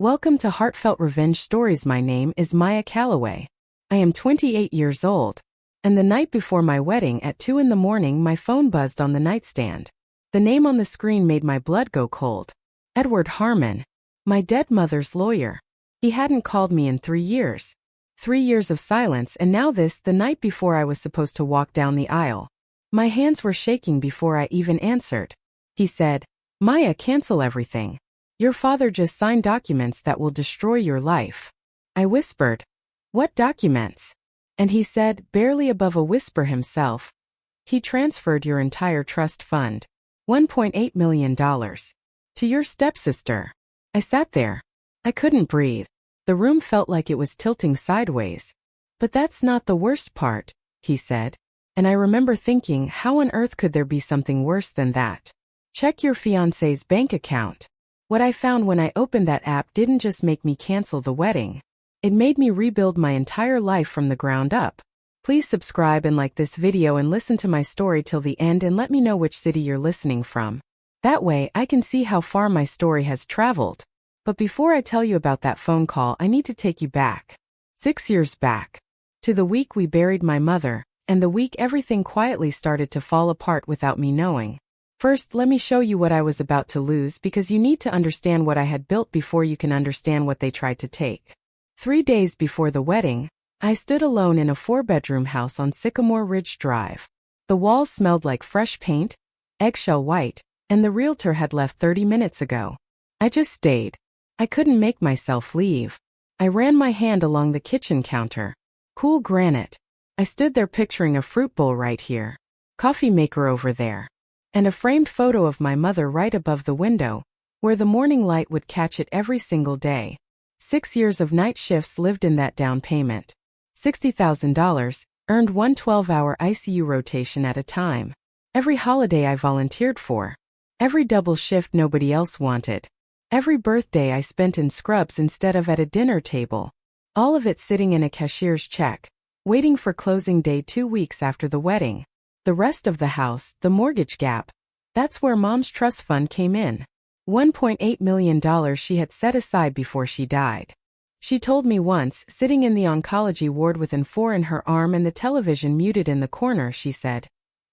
Welcome to Heartfelt Revenge Stories. My name is Maya Calloway. I am 28 years old, and the night before my wedding at 2 in the morning my phone buzzed on the nightstand. The name on the screen made my blood go cold. Edward Harmon, my dead mother's lawyer. He hadn't called me in 3 years. 3 years of silence, and now this, the night before I was supposed to walk down the aisle. My hands were shaking before I even answered. He said, "Maya, cancel everything. Your father just signed documents that will destroy your life." I whispered, "What documents?" And he said, barely above a whisper himself, "He transferred your entire trust fund, $1.8 million, to your stepsister." I sat there. I couldn't breathe. The room felt like it was tilting sideways. "But that's not the worst part," he said. And I remember thinking, how on earth could there be something worse than that? Check your fiance's bank account. What I found when I opened that app didn't just make me cancel the wedding. It made me rebuild my entire life from the ground up. Please subscribe and like this video and listen to my story till the end, and let me know which city you're listening from. That way I can see how far my story has traveled. But before I tell you about that phone call, I need to take you back. 6 years back. To the week we buried my mother, and the week everything quietly started to fall apart without me knowing. First, let me show you what I was about to lose, because you need to understand what I had built before you can understand what they tried to take. 3 days before the wedding, I stood alone in a 4-bedroom house on Sycamore Ridge Drive. The walls smelled like fresh paint, eggshell white, and the realtor had left 30 minutes ago. I just stayed. I couldn't make myself leave. I ran my hand along the kitchen counter. Cool granite. I stood there picturing a fruit bowl right here, coffee maker over there, and a framed photo of my mother right above the window, where the morning light would catch it every single day. 6 years of night shifts lived in that down payment. $60,000, earned one 12-hour ICU rotation at a time. Every holiday I volunteered for. Every double shift nobody else wanted. Every birthday I spent in scrubs instead of at a dinner table. All of it sitting in a cashier's check, waiting for closing day 2 weeks after the wedding. The rest of the house, the mortgage gap, that's where Mom's trust fund came in. $1.8 million she had set aside before she died. She told me once, sitting in the oncology ward with an 4 in her arm and the television muted in the corner, she said,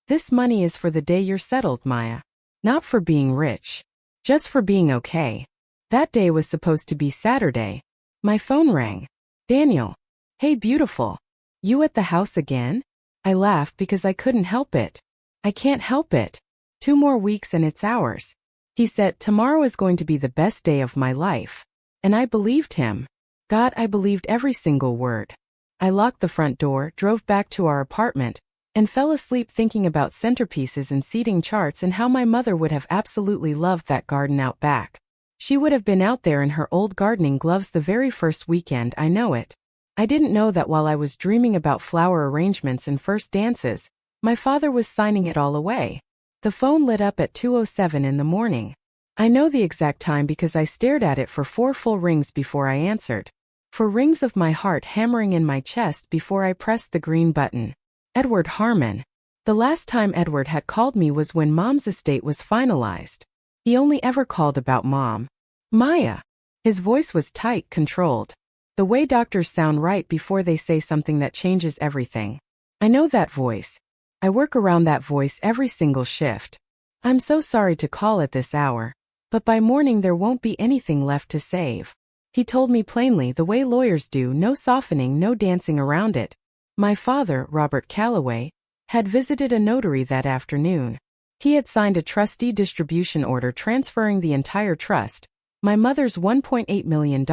"This money is for the day you're settled, Maya. Not for being rich. Just for being okay." That day was supposed to be Saturday. My phone rang. "Daniel. Hey beautiful. You at the house again?" I laughed because I couldn't help it. "I can't help it. 2 more weeks and it's ours." He said, "Tomorrow is going to be the best day of my life." And I believed him. God, I believed every single word. I locked the front door, drove back to our apartment, and fell asleep thinking about centerpieces and seating charts and how my mother would have absolutely loved that garden out back. She would have been out there in her old gardening gloves the very first weekend, I know it. I didn't know that while I was dreaming about flower arrangements and first dances, my father was signing it all away. The phone lit up at 2:07 in the morning. I know the exact time because I stared at it for 4 full rings before I answered. 4 rings of my heart hammering in my chest before I pressed the green button. Edward Harmon. The last time Edward had called me was when Mom's estate was finalized. He only ever called about Mom. "Maya." His voice was tight, controlled. The way doctors sound right before they say something that changes everything. I know that voice. I work around that voice every single shift. "I'm so sorry to call at this hour, but by morning there won't be anything left to save." He told me plainly, the way lawyers do, no softening, no dancing around it. My father, Robert Calloway, had visited a notary that afternoon. He had signed a trustee distribution order transferring the entire trust, my mother's $1.8 million,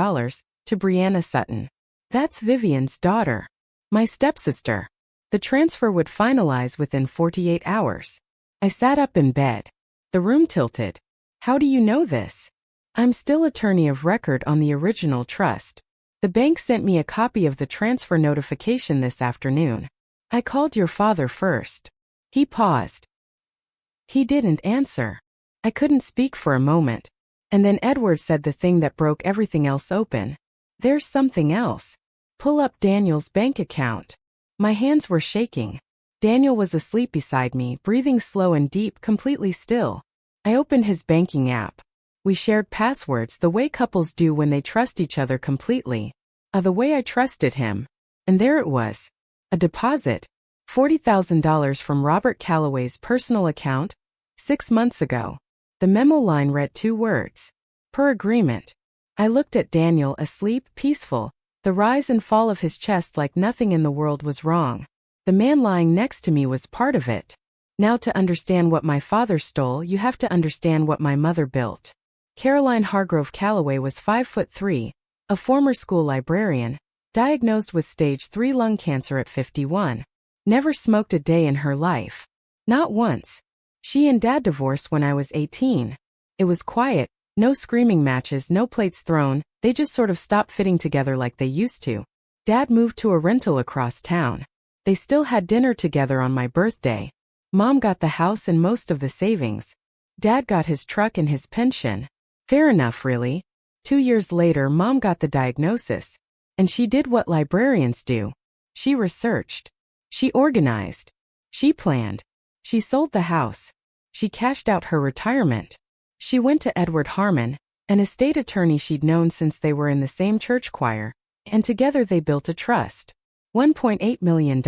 to Brianna Sutton. That's Vivian's daughter. My stepsister. The transfer would finalize within 48 hours. I sat up in bed. The room tilted. "How do you know this?" "I'm still attorney of record on the original trust. The bank sent me a copy of the transfer notification this afternoon. I called your father first." He paused. He didn't answer. I couldn't speak for a moment. And then Edward said the thing that broke everything else open. "There's something else. Pull up Daniel's bank account." My hands were shaking. Daniel was asleep beside me, breathing slow and deep, completely still. I opened his banking app. We shared passwords the way couples do when they trust each other completely. The way I trusted him. And there it was. A deposit. $40,000 from Robert Calloway's personal account, 6 months ago. The memo line read 2 words. Per agreement. I looked at Daniel, asleep, peaceful, the rise and fall of his chest like nothing in the world was wrong. The man lying next to me was part of it. Now, to understand what my father stole, you have to understand what my mother built. Caroline Hargrove Calloway was 5'3", a former school librarian, diagnosed with stage 3 lung cancer at 51. Never smoked a day in her life. Not once. She and Dad divorced when I was 18. It was quiet, no screaming matches, no plates thrown, they just sort of stopped fitting together like they used to. Dad moved to a rental across town. They still had dinner together on my birthday. Mom got the house and most of the savings. Dad got his truck and his pension. Fair enough, really. 2 years later, Mom got the diagnosis. And she did what librarians do. She researched. She organized. She planned. She sold the house. She cashed out her retirement. She went to Edward Harmon, an estate attorney she'd known since they were in the same church choir, and together they built a trust. $1.8 million.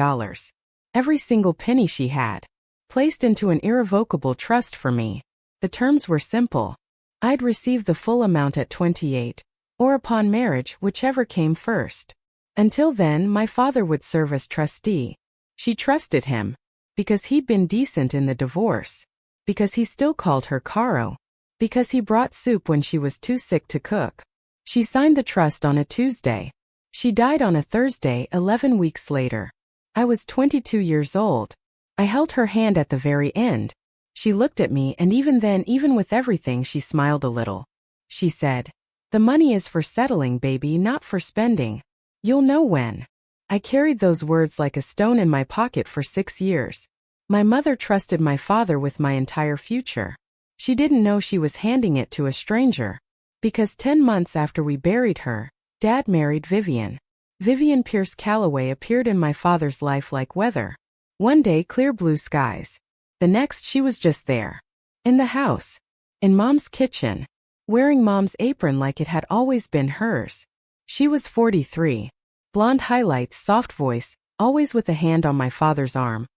Every single penny she had. Placed into an irrevocable trust for me. The terms were simple. I'd receive the full amount at 28, or upon marriage, whichever came first. Until then, my father would serve as trustee. She trusted him. Because he'd been decent in the divorce. Because he still called her Caro. Because he brought soup when she was too sick to cook. She signed the trust on a Tuesday. She died on a Thursday, 11 weeks later. I was 22 years old. I held her hand at the very end. She looked at me, and even then, even with everything, she smiled a little. She said, "The money is for settling, baby, not for spending. You'll know when." I carried those words like a stone in my pocket for 6 years. My mother trusted my father with my entire future. She didn't know she was handing it to a stranger. Because 10 months after we buried her, Dad married Vivian. Vivian Pierce Calloway appeared in my father's life like weather. One day, clear blue skies. The next, she was just there. In the house. In Mom's kitchen. Wearing Mom's apron like it had always been hers. She was 43. Blonde highlights, soft voice, always with a hand on my father's arm.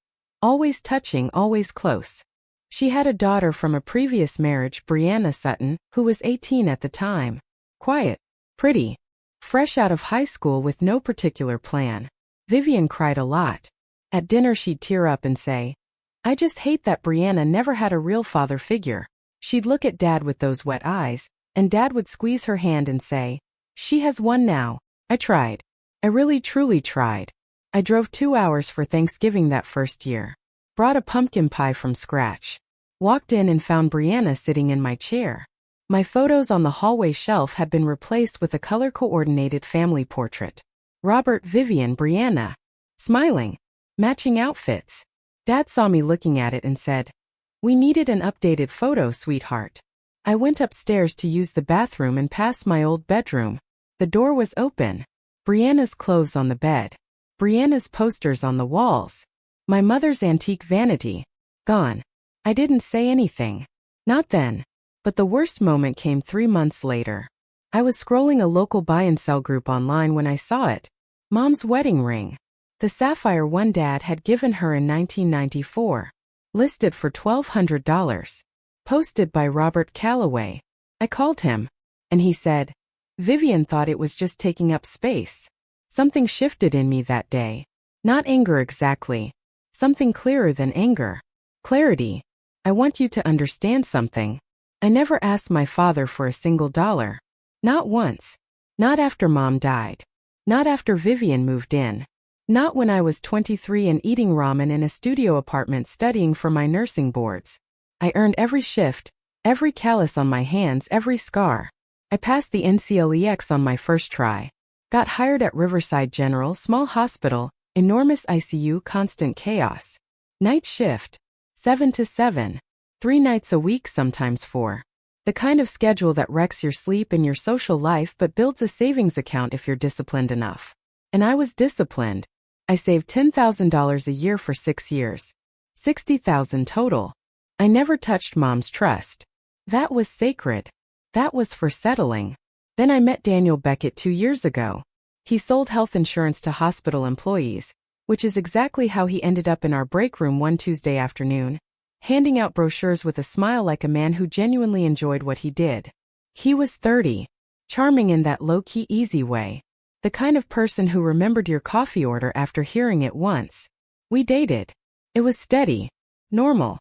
Always touching, always close. She had a daughter from a previous marriage, Brianna Sutton, who was 18 at the time. Quiet. Pretty. Fresh out of high school with no particular plan. Vivian cried a lot. At dinner she'd tear up and say, "I just hate that Brianna never had a real father figure." She'd look at Dad with those wet eyes, and Dad would squeeze her hand and say, "She has one now. I tried. I really truly tried." I drove 2 hours for Thanksgiving that first year. Brought a pumpkin pie from scratch. Walked in and found Brianna sitting in my chair. My photos on the hallway shelf had been replaced with a color-coordinated family portrait. Robert, Vivian, Brianna. Smiling. Matching outfits. Dad saw me looking at it and said, "We needed an updated photo, sweetheart." I went upstairs to use the bathroom and passed my old bedroom. The door was open. Brianna's clothes on the bed. Brianna's posters on the walls. My mother's antique vanity. Gone. I didn't say anything. Not then. But the worst moment came 3 months later. I was scrolling a local buy and sell group online when I saw it. Mom's wedding ring. The sapphire one Dad had given her in 1994. Listed for $1,200. Posted by Robert Calloway. I called him. And he said, "Vivian thought it was just taking up space." Something shifted in me that day. Not anger exactly. Something clearer than anger. Clarity. I want you to understand something. I never asked my father for a single dollar. Not once. Not after Mom died. Not after Vivian moved in. Not when I was 23 and eating ramen in a studio apartment studying for my nursing boards. I earned every shift, every callus on my hands, every scar. I passed the NCLEX on my first try. Got hired at Riverside General, small hospital, enormous ICU, constant chaos. Night shift. 7 to 7. 3 nights a week, sometimes 4. The kind of schedule that wrecks your sleep and your social life but builds a savings account if you're disciplined enough. And I was disciplined. I saved $10,000 a year for 6 years. $60,000 total. I never touched Mom's trust. That was sacred. That was for settling. Then I met Daniel Beckett 2 years ago. He sold health insurance to hospital employees, which is exactly how he ended up in our break room one Tuesday afternoon, handing out brochures with a smile like a man who genuinely enjoyed what he did. He was 30, charming in that low-key easy way, the kind of person who remembered your coffee order after hearing it once. We dated. It was steady, normal.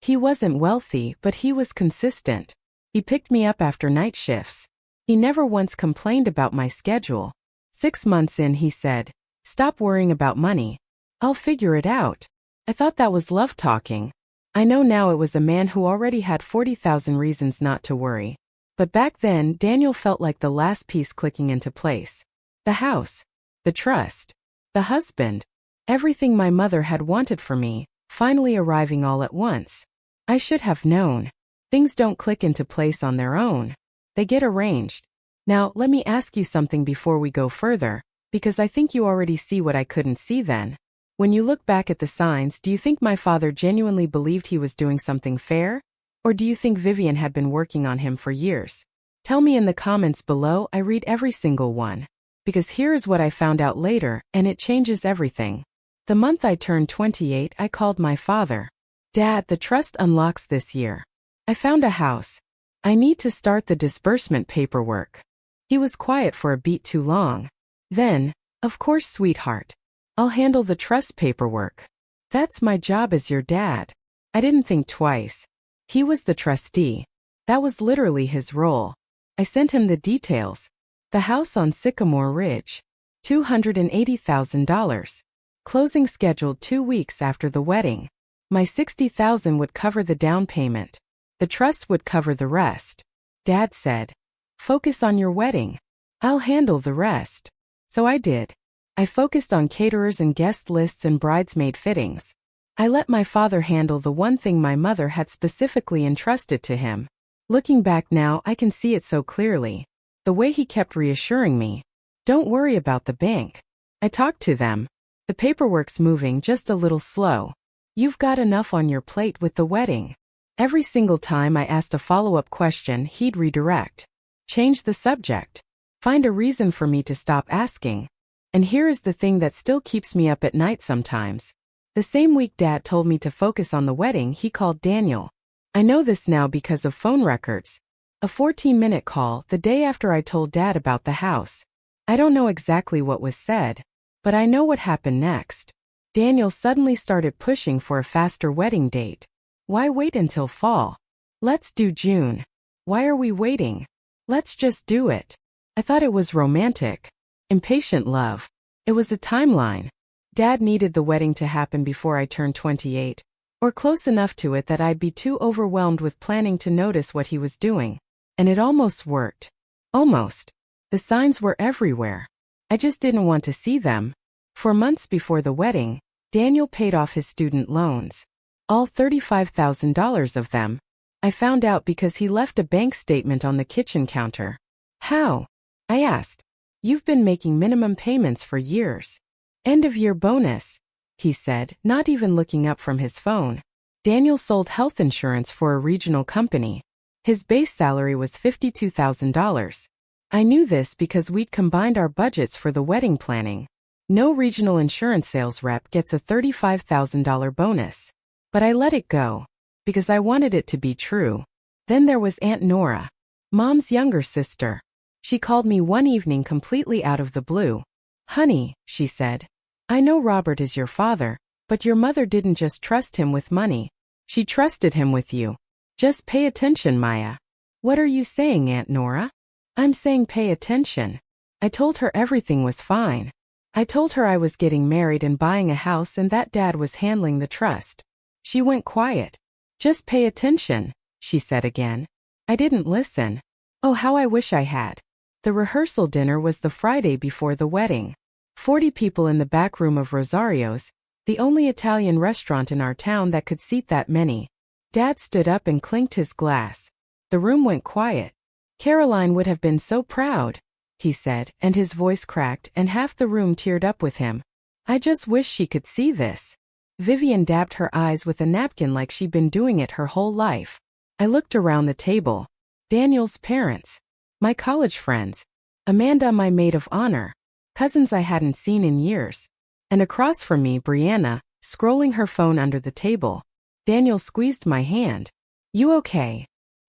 He wasn't wealthy, but he was consistent. He picked me up after night shifts. He never once complained about my schedule. 6 months in, he said, "Stop worrying about money. I'll figure it out." I thought that was love talking. I know now it was a man who already had 40,000 reasons not to worry. But back then, Daniel felt like the last piece clicking into place. The house, the trust, the husband, everything my mother had wanted for me, finally arriving all at once. I should have known. Things don't click into place on their own. They get arranged. Now, let me ask you something before we go further, because I think you already see what I couldn't see then. When you look back at the signs, do you think my father genuinely believed he was doing something fair? Or do you think Vivian had been working on him for years? Tell me in the comments below. I read every single one. Because here is what I found out later, and it changes everything. The month I turned 28, I called my father. "Dad, the trust unlocks this year. I found a house. I need to start the disbursement paperwork." He was quiet for a beat too long. Then, "Of course, sweetheart. I'll handle the trust paperwork. That's my job as your dad." I didn't think twice. He was the trustee. That was literally his role. I sent him the details. The house on Sycamore Ridge. $280,000. Closing scheduled 2 weeks after the wedding. My $60,000 would cover the down payment. The trust would cover the rest. Dad said, "Focus on your wedding. I'll handle the rest." So I did. I focused on caterers and guest lists and bridesmaid fittings. I let my father handle the one thing my mother had specifically entrusted to him. Looking back now, I can see it so clearly. The way he kept reassuring me. "Don't worry about the bank. I talked to them. The paperwork's moving, just a little slow. You've got enough on your plate with the wedding." Every single time I asked a follow-up question, he'd redirect. Change the subject. Find a reason for me to stop asking. And here is the thing that still keeps me up at night sometimes. The same week Dad told me to focus on the wedding, he called Daniel. I know this now because of phone records. A 14-minute call the day after I told Dad about the house. I don't know exactly what was said, but I know what happened next. Daniel suddenly started pushing for a faster wedding date. Why wait until fall? Let's do June. Why are we waiting? Let's just do it. I thought it was romantic. Impatient love. It was a timeline. Dad needed the wedding to happen before I turned 28, or close enough to it that I'd be too overwhelmed with planning to notice what he was doing. And it almost worked. Almost. The signs were everywhere. I just didn't want to see them. For months before the wedding, Daniel paid off his student loans. All $35,000 of them. I found out because he left a bank statement on the kitchen counter. "How?" I asked. "You've been making minimum payments for years." "End-of-year bonus," he said, not even looking up from his phone. Daniel sold health insurance for a regional company. His base salary was $52,000. I knew this because we'd combined our budgets for the wedding planning. No regional insurance sales rep gets a $35,000 bonus. But I let it go, because I wanted it to be true. Then there was Aunt Nora, Mom's younger sister. She called me one evening completely out of the blue. "Honey," she said, "I know Robert is your father, but your mother didn't just trust him with money. She trusted him with you. Just pay attention, Maya." "What are you saying, Aunt Nora?" "I'm saying pay attention." I told her everything was fine. I told her I was getting married and buying a house and that Dad was handling the trust. She went quiet. "Just pay attention," she said again. I didn't listen. Oh, how I wish I had. The rehearsal dinner was the Friday before the wedding. 40 people in the back room of Rosario's, the only Italian restaurant in our town that could seat that many. Dad stood up and clinked his glass. The room went quiet. "Caroline would have been so proud," he said, and his voice cracked and half the room teared up with him. "I just wish she could see this." Vivian dabbed her eyes with a napkin like she'd been doing it her whole life. I looked around the table. Daniel's parents. My college friends. Amanda, my maid of honor. Cousins I hadn't seen in years. And across from me, Brianna, scrolling her phone under the table. Daniel squeezed my hand. You okay?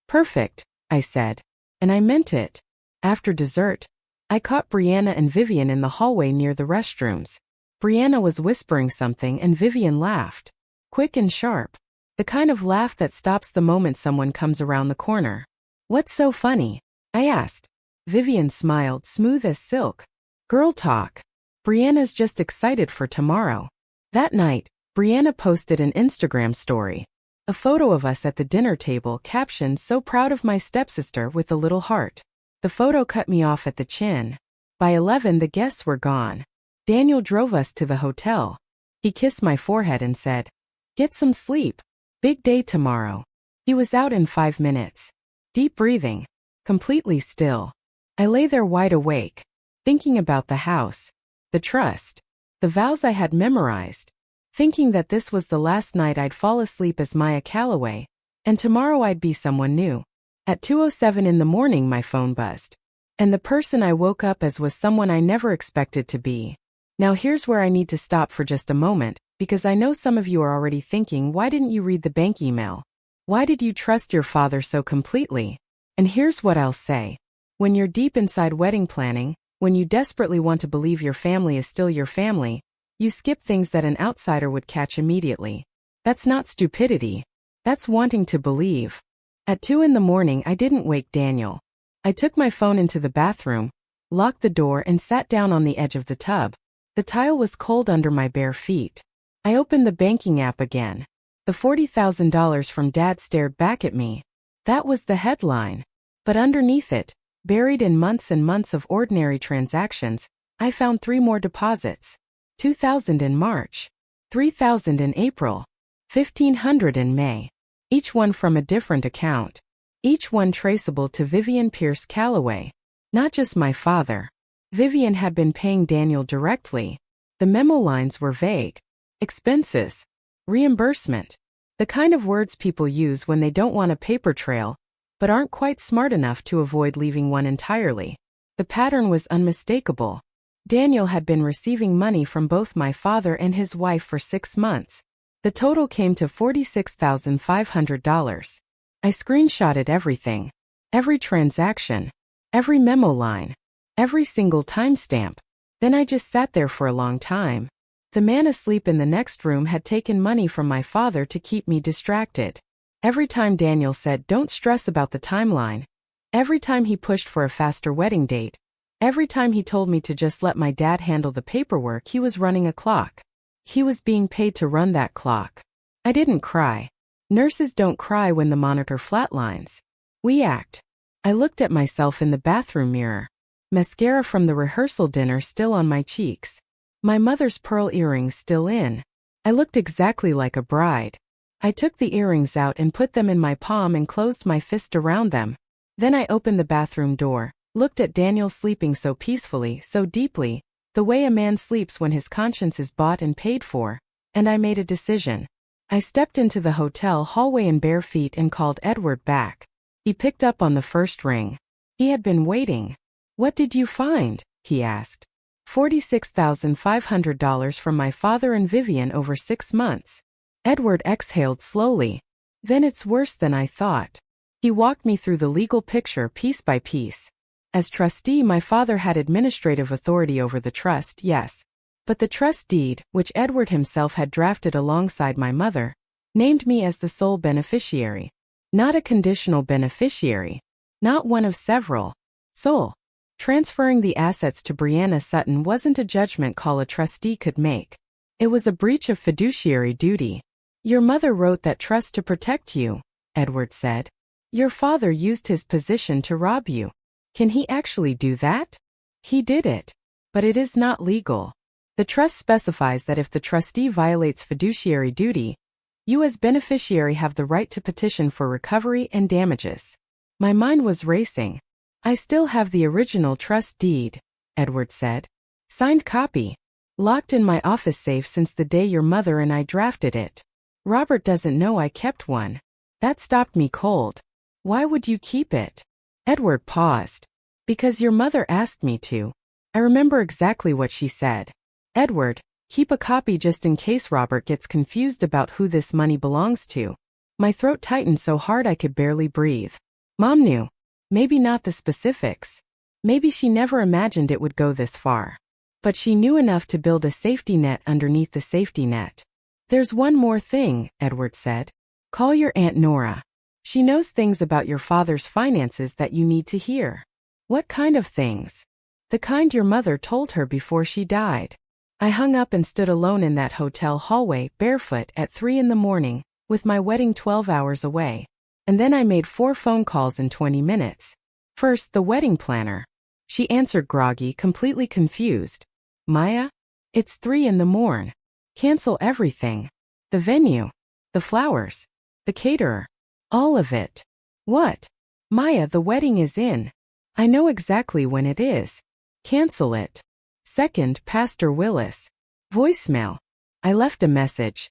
Perfect, I said. And I meant it. After dessert, I caught Brianna and Vivian in the hallway near the restrooms. Brianna was whispering something and Vivian laughed. Quick and sharp. The kind of laugh that stops the moment someone comes around the corner. What's so funny? I asked. Vivian smiled, smooth as silk. Girl talk. Brianna's just excited for tomorrow. That night, Brianna posted an Instagram story. A photo of us at the dinner table captioned, "So proud of my stepsister," with a little heart. The photo cut me off at the chin. By 11 the guests were gone. Daniel drove us to the hotel. He kissed my forehead and said, "Get some sleep. Big day tomorrow." He was out in 5 minutes. Deep breathing. Completely still. I lay there wide awake, thinking about the house, the trust, the vows I had memorized, thinking that this was the last night I'd fall asleep as Maya Calloway, and tomorrow I'd be someone new. At 2:07 in the morning my phone buzzed. And the person I woke up as was someone I never expected to be. Now here's where I need to stop for just a moment, because I know some of you are already thinking, why didn't you read the bank email? Why did you trust your father so completely? And here's what I'll say. When you're deep inside wedding planning, when you desperately want to believe your family is still your family, you skip things that an outsider would catch immediately. That's not stupidity. That's wanting to believe. At 2 in the morning I didn't wake Daniel. I took my phone into the bathroom, locked the door and sat down on the edge of the tub. The tile was cold under my bare feet. I opened the banking app again. The $40,000 from Dad stared back at me. That was the headline. But underneath it, buried in months and months of ordinary transactions, I found 3 more deposits. $2,000 in March, $3,000 in April, $1,500 in May. Each one from a different account. Each one traceable to Vivian Pierce Calloway. Not just my father. Vivian had been paying Daniel directly. The memo lines were vague. Expenses. Reimbursement. The kind of words people use when they don't want a paper trail, but aren't quite smart enough to avoid leaving one entirely. The pattern was unmistakable. Daniel had been receiving money from both my father and his wife for 6 months. The total came to $46,500. I screenshotted everything. Every transaction. Every memo line. Every single timestamp. Then I just sat there for a long time. The man asleep in the next room had taken money from my father to keep me distracted. Every time Daniel said, "Don't stress about the timeline." Every time he pushed for a faster wedding date. Every time he told me to just let my dad handle the paperwork, he was running a clock. He was being paid to run that clock. I didn't cry. Nurses don't cry when the monitor flatlines. We act. I looked at myself in the bathroom mirror. Mascara from the rehearsal dinner still on my cheeks. My mother's pearl earrings still in. I looked exactly like a bride. I took the earrings out and put them in my palm and closed my fist around them. Then I opened the bathroom door, looked at Daniel sleeping so peacefully, so deeply, the way a man sleeps when his conscience is bought and paid for, and I made a decision. I stepped into the hotel hallway in bare feet and called Edward back. He picked up on the first ring. He had been waiting. "What did you find?" he asked. $46,500 from my father and Vivian over 6 months. Edward exhaled slowly. "Then it's worse than I thought." He walked me through the legal picture piece by piece. As trustee, my father had administrative authority over the trust, yes. But the trust deed, which Edward himself had drafted alongside my mother, named me as the sole beneficiary. Not a conditional beneficiary. Not one of several. Sole. Transferring the assets to Brianna Sutton wasn't a judgment call a trustee could make. It was a breach of fiduciary duty. "Your mother wrote that trust to protect you," Edward said. "Your father used his position to rob you. Can he actually do that?" "He did it. But it is not legal. The trust specifies that if the trustee violates fiduciary duty, you as beneficiary have the right to petition for recovery and damages." My mind was racing. "I still have the original trust deed," Edward said. "Signed copy. Locked in my office safe since the day your mother and I drafted it. Robert doesn't know I kept one." That stopped me cold. "Why would you keep it?" Edward paused. Because your mother asked me to. I remember exactly what she said. Edward, keep a copy just in case Robert gets confused about who this money belongs to. My throat tightened so hard I could barely breathe. Mom knew. Maybe not the specifics. Maybe she never imagined it would go this far. But she knew enough to build a safety net underneath the safety net. There's one more thing, Edward said. Call your Aunt Nora. She knows things about your father's finances that you need to hear. What kind of things? The kind your mother told her before she died. I hung up and stood alone in that hotel hallway, barefoot, at 3 in the morning, with my wedding 12 hours away. And then I made 4 phone calls in 20 minutes. First, the wedding planner. She answered groggy, completely confused. Maya? It's 3 in the morn. Cancel everything. The venue. The flowers. The caterer. All of it. What? Maya, the wedding is in. I know exactly when it is. Cancel it. Second, Pastor Willis. Voicemail. I left a message.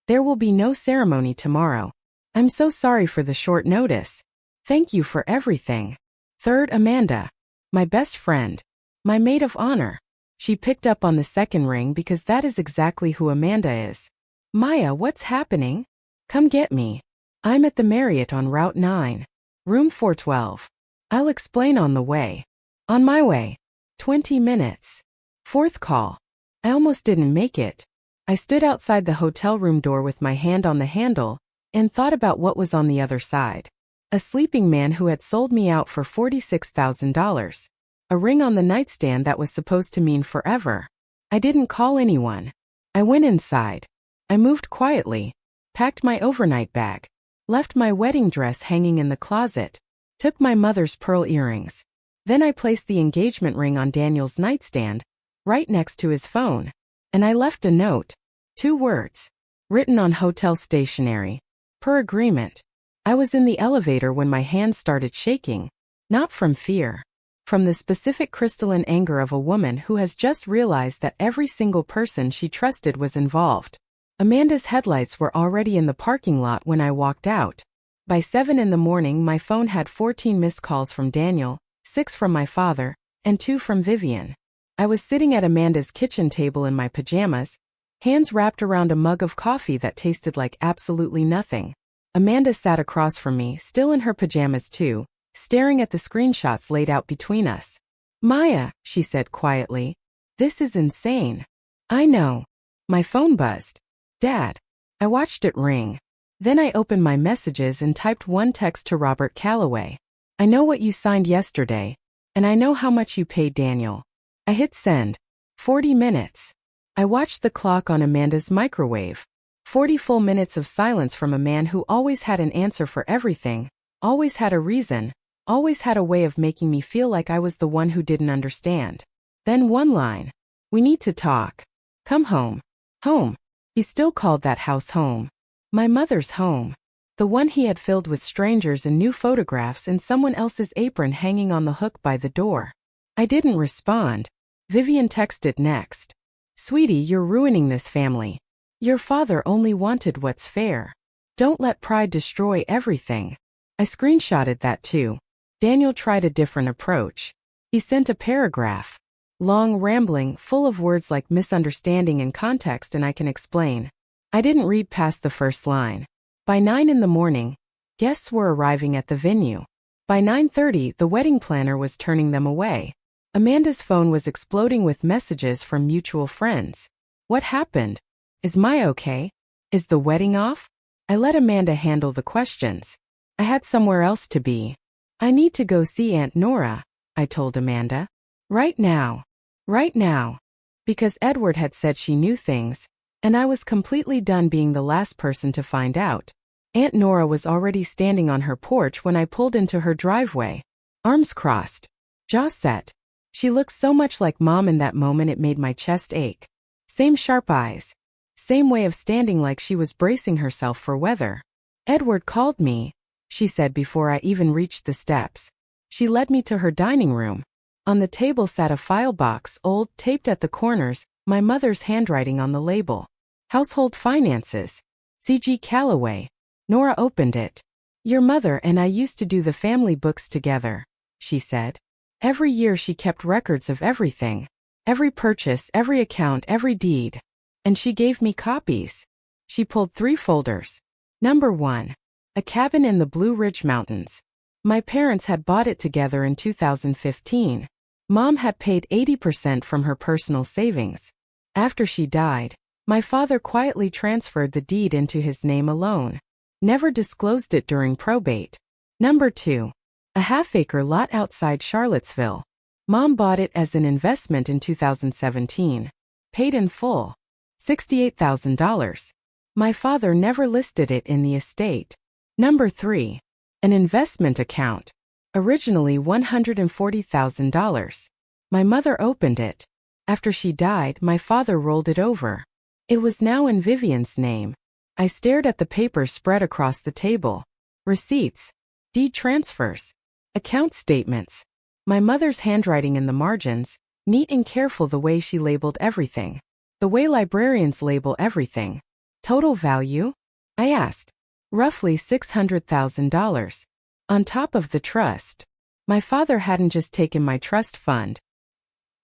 There will be no ceremony tomorrow. I'm so sorry for the short notice. Thank you for everything. Third, Amanda. My best friend. My maid of honor. She picked up on the second ring because that is exactly who Amanda is. Maya, what's happening? Come get me. I'm at the Marriott on Route 9. Room 412. I'll explain on the way. On my way. 20 minutes. Fourth call. I almost didn't make it. I stood outside the hotel room door with my hand on the handle and thought about what was on the other side. A sleeping man who had sold me out for $46,000. A ring on the nightstand that was supposed to mean forever. I didn't call anyone. I went inside. I moved quietly, packed my overnight bag, left my wedding dress hanging in the closet, took my mother's pearl earrings. Then I placed the engagement ring on Daniel's nightstand, right next to his phone, and I left a note. 2 words, written on hotel stationery. Per agreement. I was in the elevator when my hands started shaking, not from fear. From the specific crystalline anger of a woman who has just realized that every single person she trusted was involved. Amanda's headlights were already in the parking lot when I walked out. By 7 in the morning my phone had 14 missed calls from Daniel, 6 from my father, and 2 from Vivian. I was sitting at Amanda's kitchen table in my pajamas, hands wrapped around a mug of coffee that tasted like absolutely nothing. Amanda sat across from me, still in her pajamas too, staring at the screenshots laid out between us. Maya, she said quietly. This is insane. I know. My phone buzzed. Dad. I watched it ring. Then I opened my messages and typed one text to Robert Calloway. I know what you signed yesterday, and I know how much you paid Daniel. I hit send. 40 minutes. I watched the clock on Amanda's microwave. 40 full minutes of silence from a man who always had an answer for everything, always had a reason, always had a way of making me feel like I was the one who didn't understand. Then one line. We need to talk. Come home. Home. He still called that house home. My mother's home. The one he had filled with strangers and new photographs and someone else's apron hanging on the hook by the door. I didn't respond. Vivian texted next. Sweetie, you're ruining this family. Your father only wanted what's fair. Don't let pride destroy everything. I screenshotted that too. Daniel tried a different approach. He sent a paragraph. Long, rambling, full of words like misunderstanding and context, and I can explain. I didn't read past the first line. By 9 in the morning, guests were arriving at the venue. By 9:30, the wedding planner was turning them away. Amanda's phone was exploding with messages from mutual friends. What happened? Is Maya okay? Is the wedding off? I let Amanda handle the questions. I had somewhere else to be. I need to go see Aunt Nora, I told Amanda. Right now. Right now. Because Edward had said she knew things, and I was completely done being the last person to find out. Aunt Nora was already standing on her porch when I pulled into her driveway. Arms crossed. Jaw set. She looked so much like Mom in that moment it made my chest ache. Same sharp eyes. Same way of standing like she was bracing herself for weather. Edward called me, she said before I even reached the steps. She led me to her dining room. On the table sat a file box, old, taped at the corners, my mother's handwriting on the label. Household Finances. C.G. Calloway. Nora opened it. Your mother and I used to do the family books together. she said. Every year she kept records of everything. Every purchase, every account, every deed. And she gave me copies. She pulled 3 folders. Number 1. A cabin in the Blue Ridge Mountains. My parents had bought it together in 2015. Mom had paid 80% from her personal savings. After she died, my father quietly transferred the deed into his name alone. Never disclosed it during probate. Number 2. A half-acre lot outside Charlottesville. Mom bought it as an investment in 2017. Paid in full. $68,000. My father never listed it in the estate. Number 3. An investment account. Originally $140,000. My mother opened it. After she died, my father rolled it over. It was now in Vivian's name. I stared at the papers spread across the table. Receipts. Deed transfers. Account statements. My mother's handwriting in the margins, neat and careful the way she labeled everything. The way librarians label everything. Total value? I asked. Roughly $600,000. On top of the trust. My father hadn't just taken my trust fund.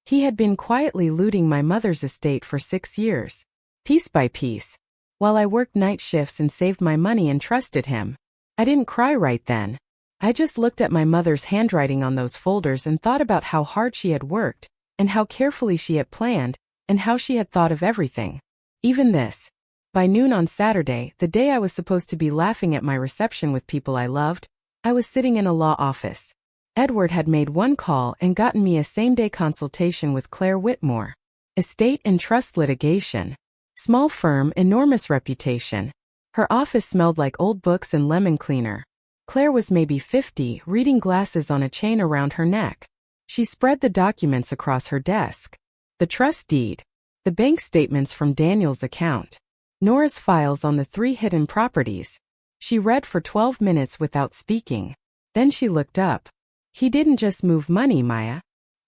He had been quietly looting my mother's estate for 6 years. Piece by piece. While I worked night shifts and saved my money and trusted him. I didn't cry right then. I just looked at my mother's handwriting on those folders and thought about how hard she had worked, and how carefully she had planned, and how she had thought of everything. Even this. By noon on Saturday, the day I was supposed to be laughing at my reception with people I loved, I was sitting in a law office. Edward had made one call and gotten me a same-day consultation with Claire Whitmore. Estate and trust litigation. Small firm, enormous reputation. Her office smelled like old books and lemon cleaner. Claire was maybe 50, reading glasses on a chain around her neck. She spread the documents across her desk. The trust deed. The bank statements from Daniel's account. Nora's files on the 3 hidden properties. She read for 12 minutes without speaking. Then she looked up. He didn't just move money, Maya.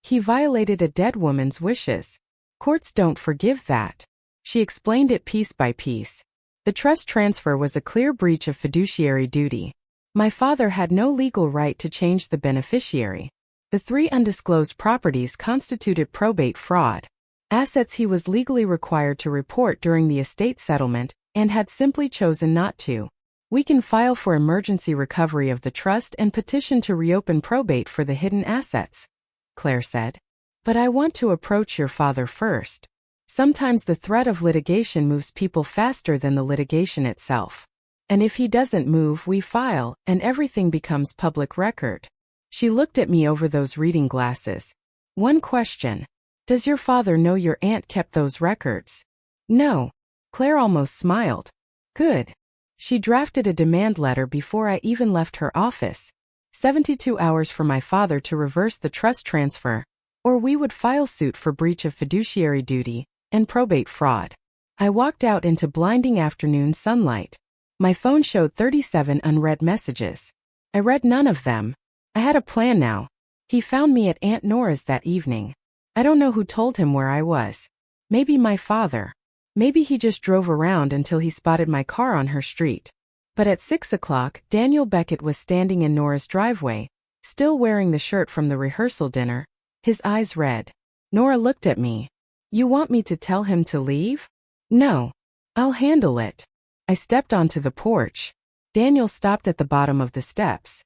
He violated a dead woman's wishes. Courts don't forgive that. She explained it piece by piece. The trust transfer was a clear breach of fiduciary duty. My father had no legal right to change the beneficiary. The 3 undisclosed properties constituted probate fraud. Assets he was legally required to report during the estate settlement and had simply chosen not to. We can file for emergency recovery of the trust and petition to reopen probate for the hidden assets, Claire said. But I want to approach your father first. Sometimes the threat of litigation moves people faster than the litigation itself. And if he doesn't move, we file, and everything becomes public record. She looked at me over those reading glasses. One question. Does your father know your aunt kept those records? No. Claire almost smiled. Good. She drafted a demand letter before I even left her office. 72 hours for my father to reverse the trust transfer, or we would file suit for breach of fiduciary duty and probate fraud. I walked out into blinding afternoon sunlight. My phone showed 37 unread messages. I read none of them. I had a plan now. He found me at Aunt Nora's that evening. I don't know who told him where I was. Maybe my father. Maybe he just drove around until he spotted my car on her street. But at 6 o'clock, Daniel Beckett was standing in Nora's driveway, still wearing the shirt from the rehearsal dinner, his eyes red. Nora looked at me. You want me to tell him to leave? No. I'll handle it. I stepped onto the porch. Daniel stopped at the bottom of the steps.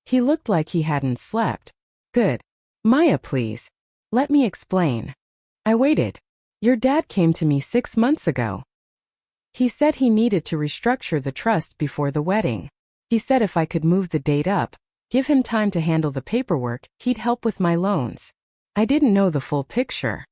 He looked like he hadn't slept. Good. Maya, please. Let me explain. I waited. Your dad came to me 6 months ago. He said he needed to restructure the trust before the wedding. He said if I could move the date up, give him time to handle the paperwork, he'd help with my loans. I didn't know the full picture.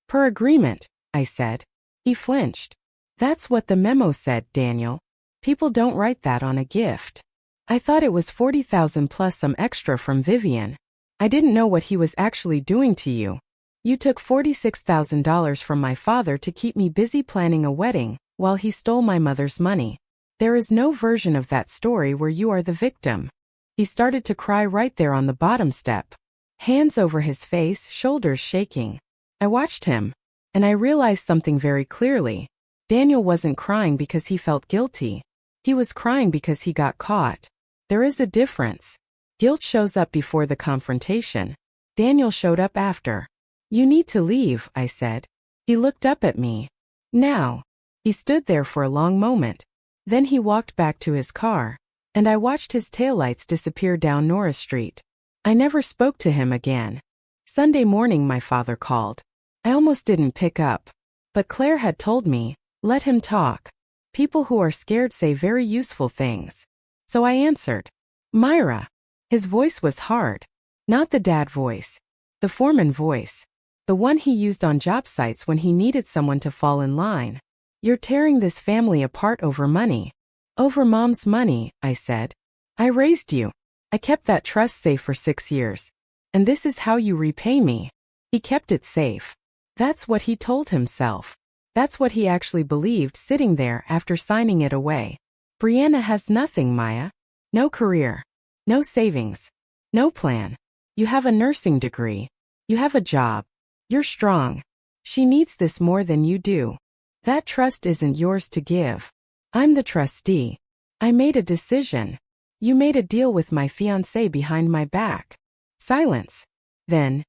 Per agreement, I said. He flinched. That's what the memo said, Daniel. People don't write that on a gift. I thought it was $40,000 plus some extra from Vivian. I didn't know what he was actually doing to you. You took $46,000 from my father to keep me busy planning a wedding, while he stole my mother's money. There is no version of that story where you are the victim. He started to cry right there on the bottom step. Hands over his face, shoulders shaking. I watched him, and I realized something very clearly. Daniel wasn't crying because he felt guilty. He was crying because he got caught. There is a difference. Guilt shows up before the confrontation. Daniel showed up after. You need to leave, I said. He looked up at me. Now. He stood there for a long moment. Then he walked back to his car, and I watched his taillights disappear down Norris Street. I never spoke to him again. Sunday morning my father called. I almost didn't pick up. But Claire had told me, let him talk. People who are scared say very useful things. So I answered. Myra. His voice was hard. Not the dad voice. The foreman voice. The one he used on job sites when he needed someone to fall in line. You're tearing this family apart over money. Over mom's money, I said. I raised you. I kept that trust safe for 6 years. And this is how you repay me. He kept it safe. That's what he told himself. That's what he actually believed sitting there after signing it away. Brianna has nothing, Maya. No career. No savings. No plan. You have a nursing degree. You have a job. You're strong. She needs this more than you do. That trust isn't yours to give. I'm the trustee. I made a decision. You made a deal with my fiancé behind my back. Silence. Then,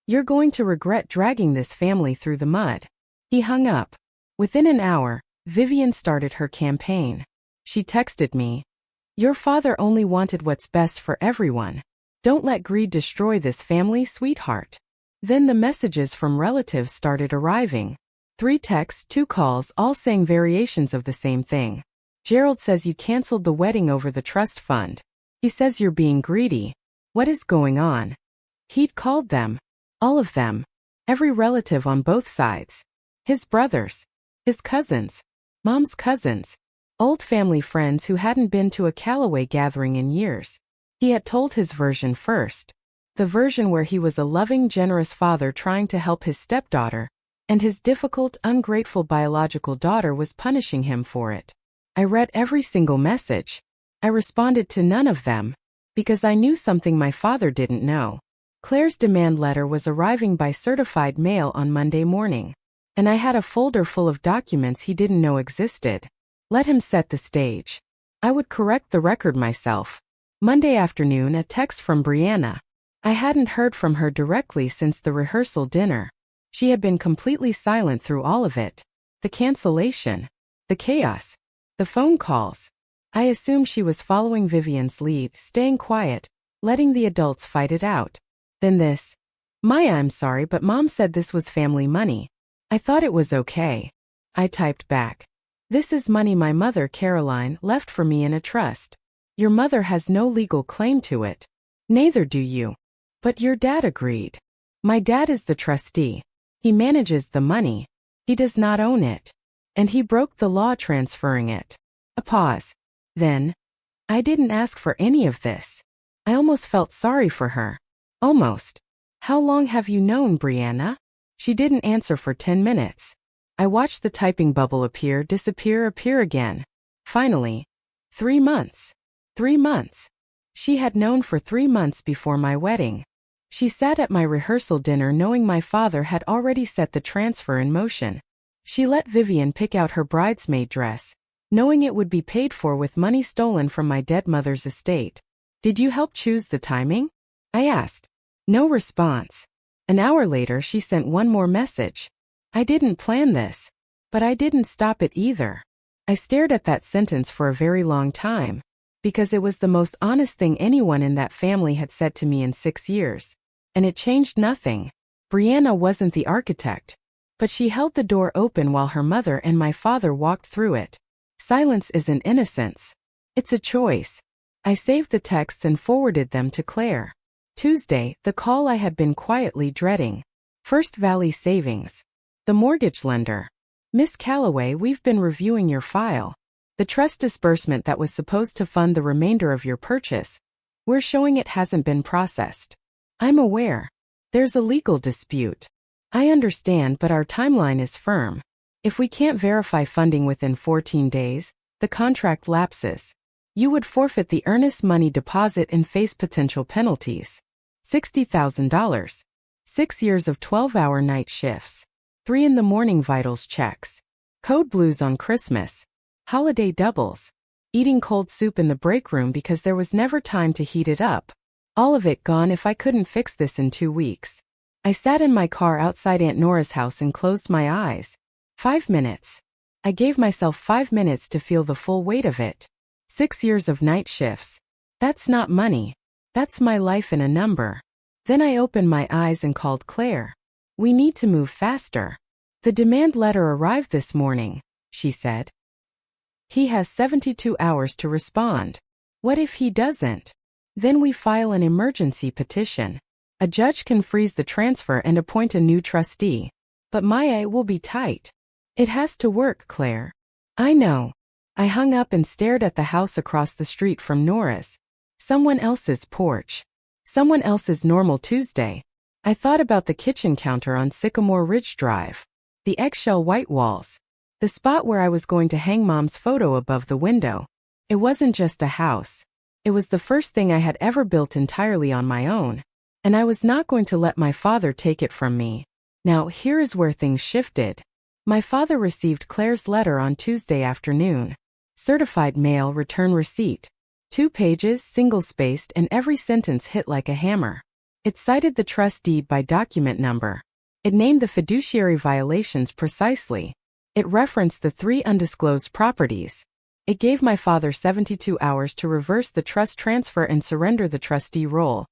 you're going to regret dragging this family through the mud. He hung up. Within an hour, Vivian started her campaign. She texted me. Your father only wanted what's best for everyone. Don't let greed destroy this family, sweetheart. Then the messages from relatives started arriving. 3 texts, 2 calls, all saying variations of the same thing. Gerald says you canceled the wedding over the trust fund. He says you're being greedy. What is going on? He'd called them. All of them. Every relative on both sides. His brothers. His cousins. Mom's cousins. Old family friends who hadn't been to a Callaway gathering in years. He had told his version first. The version where he was a loving, generous father trying to help his stepdaughter, and his difficult, ungrateful biological daughter was punishing him for it. I read every single message. I responded to none of them, because I knew something my father didn't know. Claire's demand letter was arriving by certified mail on Monday morning, and I had a folder full of documents he didn't know existed. Let him set the stage. I would correct the record myself. Monday afternoon, a text from Brianna. I hadn't heard from her directly since the rehearsal dinner. She had been completely silent through all of it. The cancellation. The chaos. The phone calls. I assumed she was following Vivian's lead, staying quiet, letting the adults fight it out. Then this. Maya, I'm sorry, but Mom said this was family money. I thought it was okay. I typed back. This is money my mother, Caroline, left for me in a trust. Your mother has no legal claim to it. Neither do you. But your dad agreed. My dad is the trustee. He manages the money. He does not own it. And he broke the law transferring it. A pause. Then, I didn't ask for any of this. I almost felt sorry for her. Almost. How long have you known Brianna? She didn't answer for 10 minutes. I watched the typing bubble appear, disappear, appear again. Finally. 3 months. 3 months. She had known for 3 months before my wedding. She sat at my rehearsal dinner knowing my father had already set the transfer in motion. She let Vivian pick out her bridesmaid dress, knowing it would be paid for with money stolen from my dead mother's estate. Did you help choose the timing? I asked. No response. An hour later she sent one more message. I didn't plan this. But I didn't stop it either. I stared at that sentence for a very long time, because it was the most honest thing anyone in that family had said to me in 6 years. And it changed nothing. Brianna wasn't the architect, but she held the door open while her mother and my father walked through it. Silence isn't innocence. It's a choice. I saved the texts and forwarded them to Claire. Tuesday, the call I had been quietly dreading. First Valley Savings. The mortgage lender. Miss Callaway, we've been reviewing your file. The trust disbursement that was supposed to fund the remainder of your purchase. We're showing it hasn't been processed. I'm aware. There's a legal dispute. I understand, but our timeline is firm. If we can't verify funding within 14 days, the contract lapses. You would forfeit the earnest money deposit and face potential penalties. $60,000. 6 years of 12-hour night shifts. 3 in the morning vitals checks. Code blues on Christmas. Holiday doubles. Eating cold soup in the break room because there was never time to heat it up. All of it gone if I couldn't fix this in 2 weeks. I sat in my car outside Aunt Nora's house and closed my eyes. 5 minutes. I gave myself 5 minutes to feel the full weight of it. 6 years of night shifts. That's not money. That's my life in a number. Then I opened my eyes and called Claire. We need to move faster. The demand letter arrived this morning, she said. He has 72 hours to respond. What if he doesn't? Then we file an emergency petition. A judge can freeze the transfer and appoint a new trustee. But Maya, it will be tight. It has to work, Claire. I know. I hung up and stared at the house across the street from Nora's. Someone else's porch. Someone else's normal Tuesday. I thought about the kitchen counter on Sycamore Ridge Drive. The eggshell white walls. The spot where I was going to hang Mom's photo above the window. It wasn't just a house. It was the first thing I had ever built entirely on my own. And I was not going to let my father take it from me. Now, here is where things shifted. My father received Claire's letter on Tuesday afternoon. Certified mail return receipt. 2 pages, single-spaced, and every sentence hit like a hammer. It cited the trust deed by document number. It named the fiduciary violations precisely. It referenced the 3 undisclosed properties. It gave my father 72 hours to reverse the trust transfer and surrender the trustee role,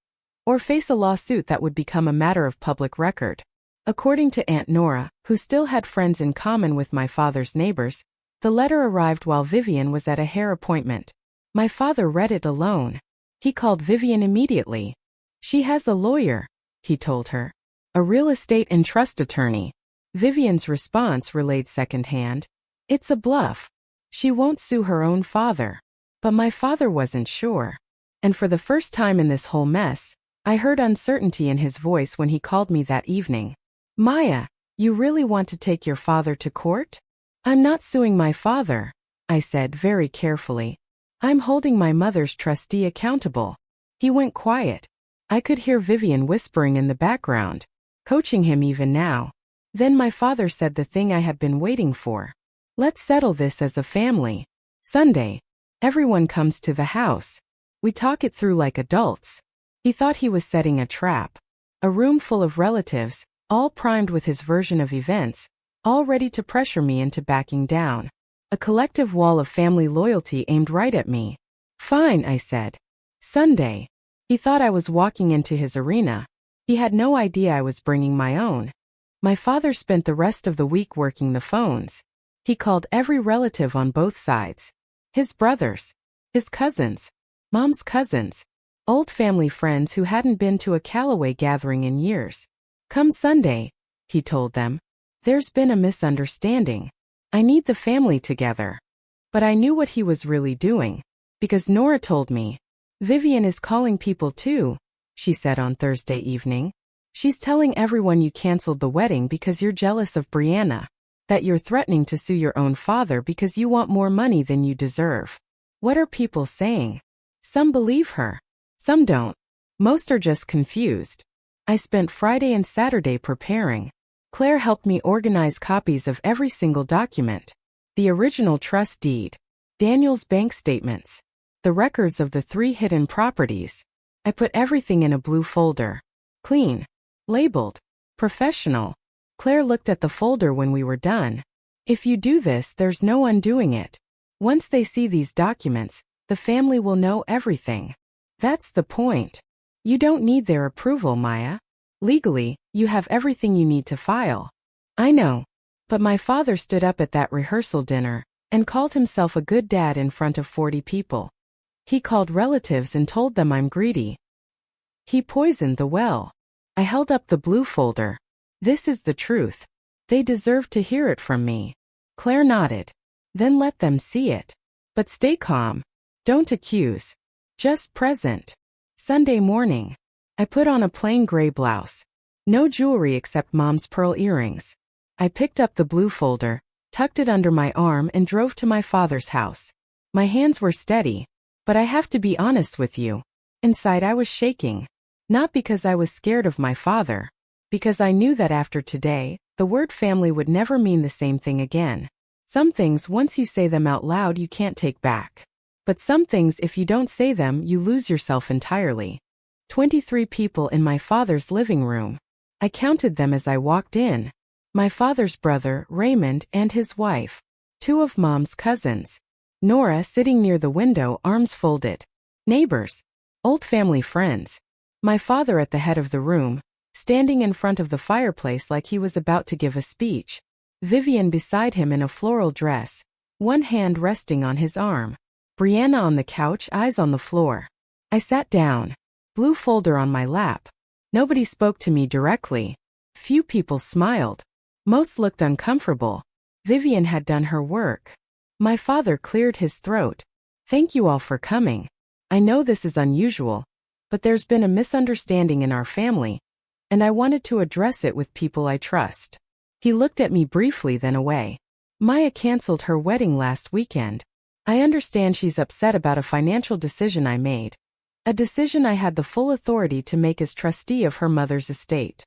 or face a lawsuit that would become a matter of public record. According to Aunt Nora, who still had friends in common with my father's neighbors, the letter arrived while Vivian was at a hair appointment. My father read it alone. He called Vivian immediately. She has a lawyer, he told her. A real estate and trust attorney. Vivian's response relayed secondhand. It's a bluff. She won't sue her own father. But my father wasn't sure. And for the first time in this whole mess, I heard uncertainty in his voice when he called me that evening. Maya, you really want to take your father to court? I'm not suing my father, I said very carefully. I'm holding my mother's trustee accountable. He went quiet. I could hear Vivian whispering in the background, coaching him even now. Then my father said the thing I had been waiting for. Let's settle this as a family. Sunday. Everyone comes to the house. We talk it through like adults. He thought he was setting a trap. A room full of relatives, all primed with his version of events, all ready to pressure me into backing down. A collective wall of family loyalty aimed right at me. Fine, I said. Sunday. He thought I was walking into his arena. He had no idea I was bringing my own. My father spent the rest of the week working the phones. He called every relative on both sides. His brothers. His cousins. Mom's cousins. Old family friends who hadn't been to a Callaway gathering in years. Come Sunday, he told them. There's been a misunderstanding. I need the family together. But I knew what he was really doing. Because Nora told me. Vivian is calling people too, she said on Thursday evening. She's telling everyone you canceled the wedding because you're jealous of Brianna. That you're threatening to sue your own father because you want more money than you deserve. What are people saying? Some believe her. Some don't. Most are just confused. I spent Friday and Saturday preparing. Claire helped me organize copies of every single document. The original trust deed. Daniel's bank statements. The records of the 3 hidden properties. I put everything in a blue folder. Clean. Labeled. Professional. Claire looked at the folder when we were done. If you do this, there's no undoing it. Once they see these documents, the family will know everything. That's the point. You don't need their approval, Maya. Legally, you have everything you need to file. I know. But my father stood up at that rehearsal dinner and called himself a good dad in front of 40 people. He called relatives and told them I'm greedy. He poisoned the well. I held up the blue folder. This is the truth. They deserve to hear it from me. Claire nodded. Then let them see it. But stay calm. Don't accuse. Just present. Sunday morning. I put on a plain gray blouse. No jewelry except Mom's pearl earrings. I picked up the blue folder, tucked it under my arm and drove to my father's house. My hands were steady, but I have to be honest with you. Inside I was shaking. Not because I was scared of my father. Because I knew that after today, the word family would never mean the same thing again. Some things once you say them out loud you can't take back. But some things if you don't say them you lose yourself entirely. 23 people in my father's living room. I counted them as I walked in. My father's brother, Raymond, and his wife. 2 of Mom's cousins. Nora sitting near the window, arms folded. Neighbors. Old family friends. My father at the head of the room, standing in front of the fireplace like he was about to give a speech. Vivian beside him in a floral dress, one hand resting on his arm. Brianna on the couch, eyes on the floor. I sat down. Blue folder on my lap. Nobody spoke to me directly. Few people smiled. Most looked uncomfortable. Vivian had done her work. My father cleared his throat. Thank you all for coming. I know this is unusual, but there's been a misunderstanding in our family, and I wanted to address it with people I trust. He looked at me briefly, then away. Maya canceled her wedding last weekend. I understand she's upset about a financial decision I made. A decision I had the full authority to make as trustee of her mother's estate.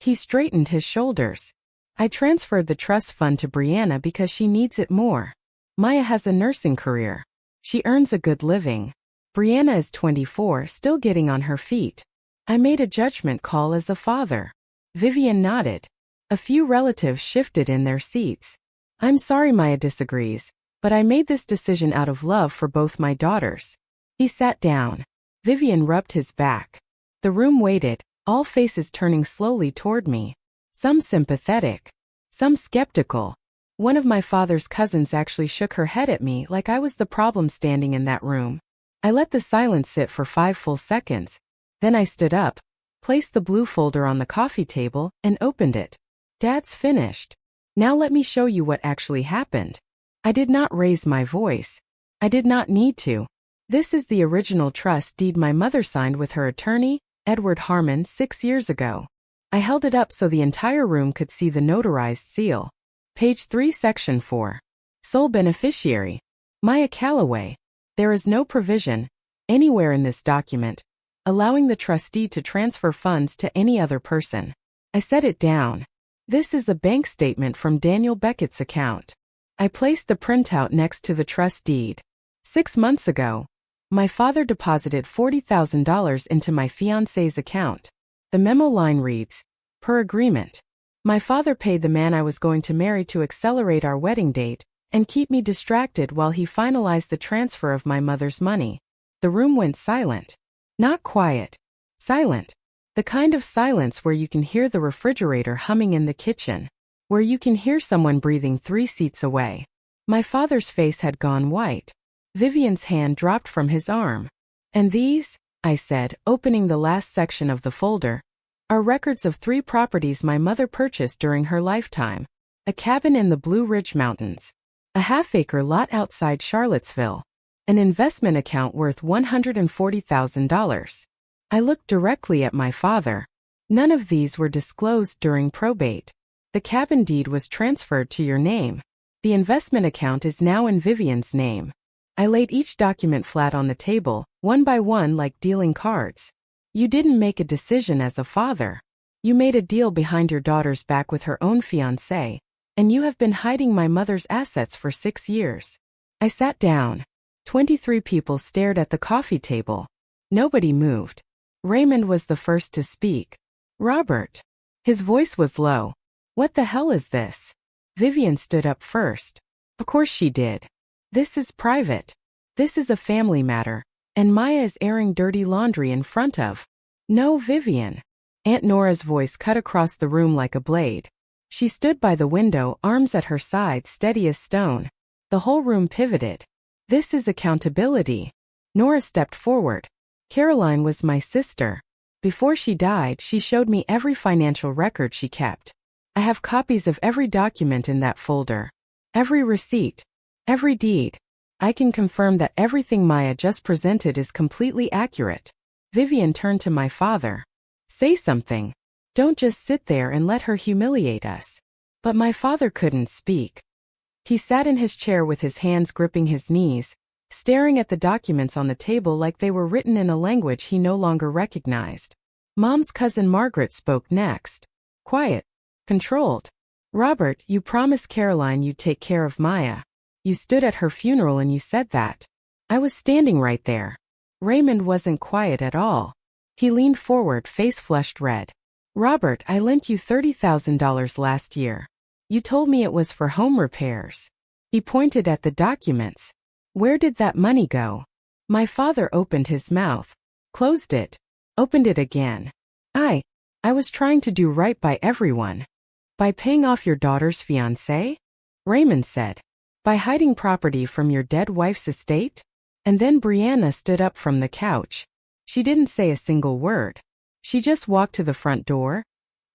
He straightened his shoulders. I transferred the trust fund to Brianna because she needs it more. Maya has a nursing career. She earns a good living. Brianna is 24, still getting on her feet. I made a judgment call as a father. Vivian nodded. A few relatives shifted in their seats. I'm sorry Maya disagrees, but I made this decision out of love for both my daughters. He sat down. Vivian rubbed his back. The room waited, all faces turning slowly toward me. Some sympathetic. Some skeptical. One of my father's cousins actually shook her head at me like I was the problem standing in that room. I let the silence sit for 5 full seconds. Then I stood up, placed the blue folder on the coffee table, and opened it. Dad's finished. Now let me show you what actually happened. I did not raise my voice. I did not need to. This is the original trust deed my mother signed with her attorney, Edward Harmon, 6 years ago. I held it up so the entire room could see the notarized seal. Page 3, Section 4. Sole beneficiary. Maya Calloway. There is no provision, anywhere in this document, allowing the trustee to transfer funds to any other person. I set it down. This is a bank statement from Daniel Beckett's account. I placed the printout next to the trust deed. 6 months ago, my father deposited $40,000 into my fiance's account. The memo line reads, per agreement. My father paid the man I was going to marry to accelerate our wedding date and keep me distracted while he finalized the transfer of my mother's money. The room went silent. Not quiet. Silent. The kind of silence where you can hear the refrigerator humming in the kitchen. Where you can hear someone breathing 3 seats away. My father's face had gone white. Vivian's hand dropped from his arm. And these, I said, opening the last section of the folder, are records of 3 properties my mother purchased during her lifetime. A cabin in the Blue Ridge Mountains. A half-acre lot outside Charlottesville. An investment account worth $140,000. I looked directly at my father. None of these were disclosed during probate. The cabin deed was transferred to your name. The investment account is now in Vivian's name. I laid each document flat on the table, one by one like dealing cards. You didn't make a decision as a father. You made a deal behind your daughter's back with her own fiancé, and you have been hiding my mother's assets for 6 years. I sat down. 23 people stared at the coffee table. Nobody moved. Raymond was the first to speak. Robert. His voice was low. What the hell is this? Vivian stood up first. Of course she did. This is private. This is a family matter, and Maya is airing dirty laundry in front of. No, Vivian. Aunt Nora's voice cut across the room like a blade. She stood by the window, arms at her side, steady as stone. The whole room pivoted. This is accountability. Nora stepped forward. Caroline was my sister. Before she died, she showed me every financial record she kept. I have copies of every document in that folder. Every receipt. Every deed. I can confirm that everything Maya just presented is completely accurate. Vivian turned to my father. Say something. Don't just sit there and let her humiliate us. But my father couldn't speak. He sat in his chair with his hands gripping his knees, staring at the documents on the table like they were written in a language he no longer recognized. Mom's cousin Margaret spoke next. Quiet. Controlled. Robert, you promised Caroline you'd take care of Maya. You stood at her funeral and you said that. I was standing right there. Raymond wasn't quiet at all. He leaned forward, face flushed red. Robert, I lent you $30,000 last year. You told me it was for home repairs. He pointed at the documents. Where did that money go? My father opened his mouth, closed it, opened it again. I was trying to do right by everyone. By paying off your daughter's fiancé? Raymond said. By hiding property from your dead wife's estate? And then Brianna stood up from the couch. She didn't say a single word. She just walked to the front door,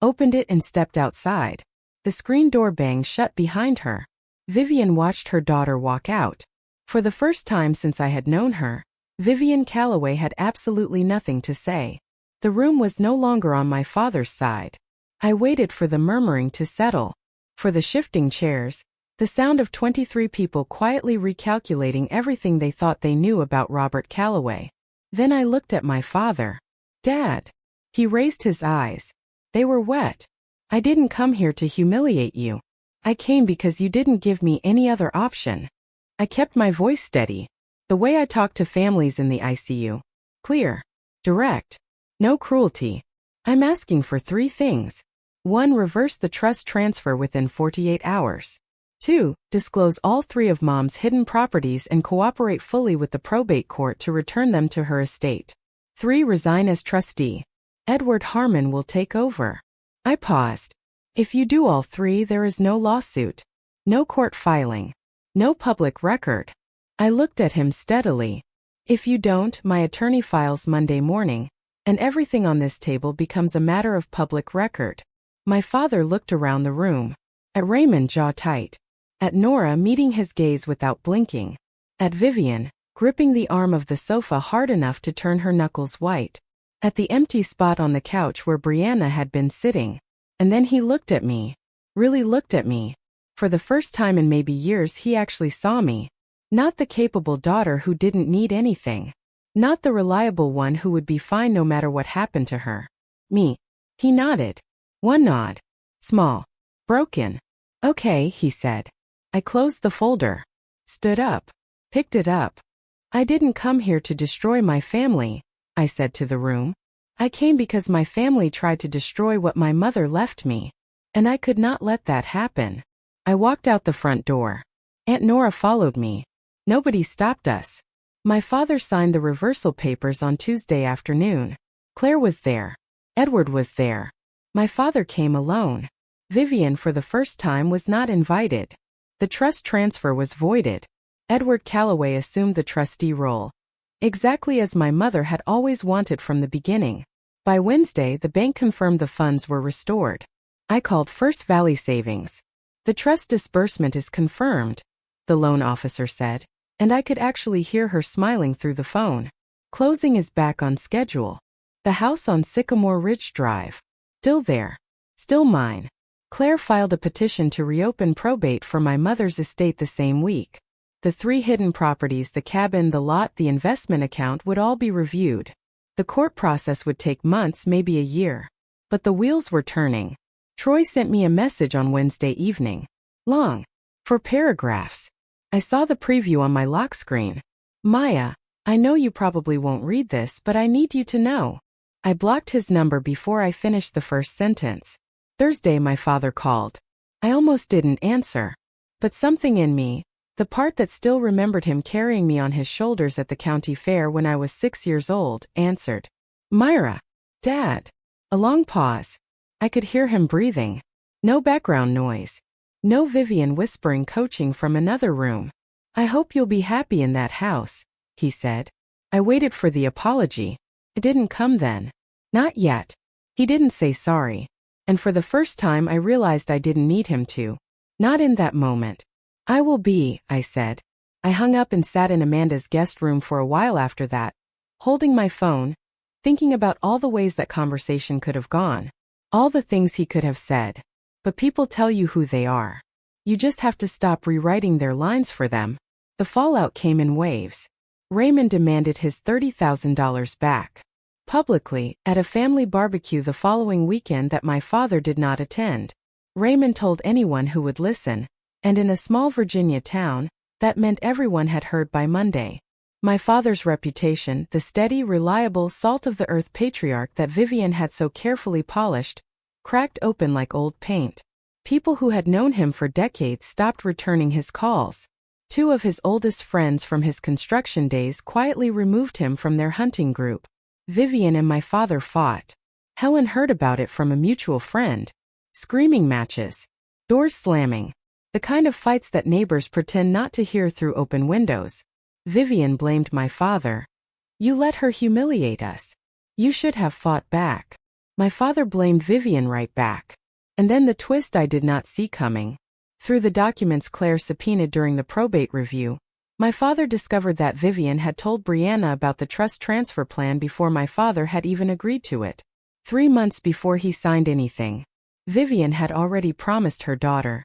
opened it and stepped outside. The screen door banged shut behind her. Vivian watched her daughter walk out. For the first time since I had known her, Vivian Calloway had absolutely nothing to say. The room was no longer on my father's side. I waited for the murmuring to settle, for the shifting chairs, the sound of 23 people quietly recalculating everything they thought they knew about Robert Calloway. Then I looked at my father. Dad. He raised his eyes. They were wet. I didn't come here to humiliate you. I came because you didn't give me any other option. I kept my voice steady. The way I talk to families in the ICU. Clear. Direct. No cruelty. I'm asking for 3 things. 1. Reverse the trust transfer within 48 hours. 2. Disclose all 3 of Mom's hidden properties and cooperate fully with the probate court to return them to her estate. 3. Resign as trustee. Edward Harmon will take over. I paused. If you do all 3, there is no lawsuit. No court filing. No public record. I looked at him steadily. If you don't, my attorney files Monday morning, and everything on this table becomes a matter of public record. My father looked around the room. At Raymond, jaw tight. At Nora, meeting his gaze without blinking. At Vivian, gripping the arm of the sofa hard enough to turn her knuckles white. At the empty spot on the couch where Brianna had been sitting. And then he looked at me. Really looked at me. For the first time in maybe years, he actually saw me. Not the capable daughter who didn't need anything. Not the reliable one who would be fine no matter what happened to her. Me. He nodded. One nod. Small. Broken. Okay, he said. I closed the folder. Stood up. Picked it up. I didn't come here to destroy my family, I said to the room. I came because my family tried to destroy what my mother left me. And I could not let that happen. I walked out the front door. Aunt Nora followed me. Nobody stopped us. My father signed the reversal papers on Tuesday afternoon. Claire was there. Edward was there. My father came alone. Vivian, for the first time, was not invited. The trust transfer was voided. Edward Calloway assumed the trustee role. Exactly as my mother had always wanted from the beginning. By Wednesday, the bank confirmed the funds were restored. I called First Valley Savings. The trust disbursement is confirmed, the loan officer said, and I could actually hear her smiling through the phone. Closing is back on schedule. The house on Sycamore Ridge Drive. Still there. Still mine. Claire filed a petition to reopen probate for my mother's estate the same week. The 3 hidden properties, the cabin, the lot, the investment account, would all be reviewed. The court process would take months, maybe a year. But the wheels were turning. Troy sent me a message on Wednesday evening. Long. 4 paragraphs. I saw the preview on my lock screen. Maya, I know you probably won't read this, but I need you to know. I blocked his number before I finished the first sentence. Thursday my father called. I almost didn't answer. But something in me, the part that still remembered him carrying me on his shoulders at the county fair when I was 6 years old, answered. Myra. Dad. A long pause. I could hear him breathing. No background noise. No Vivian whispering coaching from another room. I hope you'll be happy in that house, he said. I waited for the apology. It didn't come then. Not yet. He didn't say sorry. And for the first time I realized I didn't need him to. Not in that moment. I will be, I said. I hung up and sat in Amanda's guest room for a while after that, holding my phone, thinking about all the ways that conversation could have gone. All the things he could have said. But people tell you who they are. You just have to stop rewriting their lines for them. The fallout came in waves. Raymond demanded his $30,000 back. Publicly, at a family barbecue the following weekend that my father did not attend. Raymond told anyone who would listen, and in a small Virginia town, that meant everyone had heard by Monday. My father's reputation, the steady, reliable, salt-of-the-earth patriarch that Vivian had so carefully polished, cracked open like old paint. People who had known him for decades stopped returning his calls. Two of his oldest friends from his construction days quietly removed him from their hunting group. Vivian and my father fought. Helen heard about it from a mutual friend. Screaming matches. Doors slamming. The kind of fights that neighbors pretend not to hear through open windows. Vivian blamed my father. "You let her humiliate us. You should have fought back." My father blamed Vivian right back. And then the twist I did not see coming. Through the documents Claire subpoenaed during the probate review, my father discovered that Vivian had told Brianna about the trust transfer plan before my father had even agreed to it. 3 months before he signed anything, Vivian had already promised her daughter,